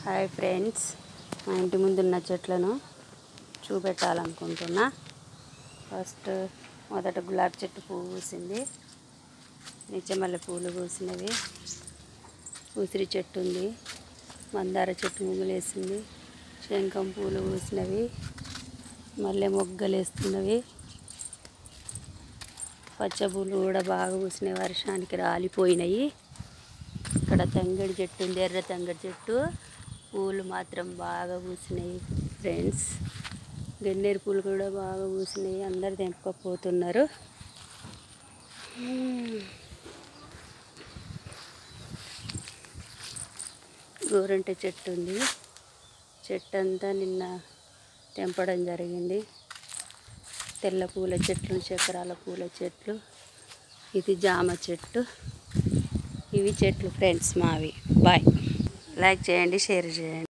Hi friends, మా ఇంటి ముందున్న చెట్లను చూపెట్టాలనుకుంటున్నా. ఫస్ట్ మొదట గులాబీ చెట్టు పువ్వు పూసింది, నిత్యమల్లె పూలు పూసినవి, ఉసిరి చెట్టు ఉంది, మందార చెట్టు ముగ్గులేసింది, శంఖం పూలు పూసినవి, మల్లె మొగ్గలేస్తున్నవి, పచ్చ పూలు కూడా బాగా పూసినాయి, వర్షానికి రాలిపోయినాయి. ఇక్కడ తంగడి చెట్టు ఉంది, ఎర్ర తంగడి చెట్టు, పూలు మాత్రం బాగా పూసినాయి ఫ్రెండ్స్. గన్నేరు పూలు కూడా బాగా పూసినాయి, అందరు తెంపకపోతున్నారు. గోరంట చెట్టు ఉంది, చెట్టు అంతా నిన్న తెంపడం జరిగింది. తెల్ల పూల చెట్లు, చక్రాల పూల చెట్లు, ఇది జామ చెట్టు. ఇవి చెట్లు ఫ్రెండ్స్ మావి. బాయ్. లైక్ చేయండి, షేర్ చేయండి.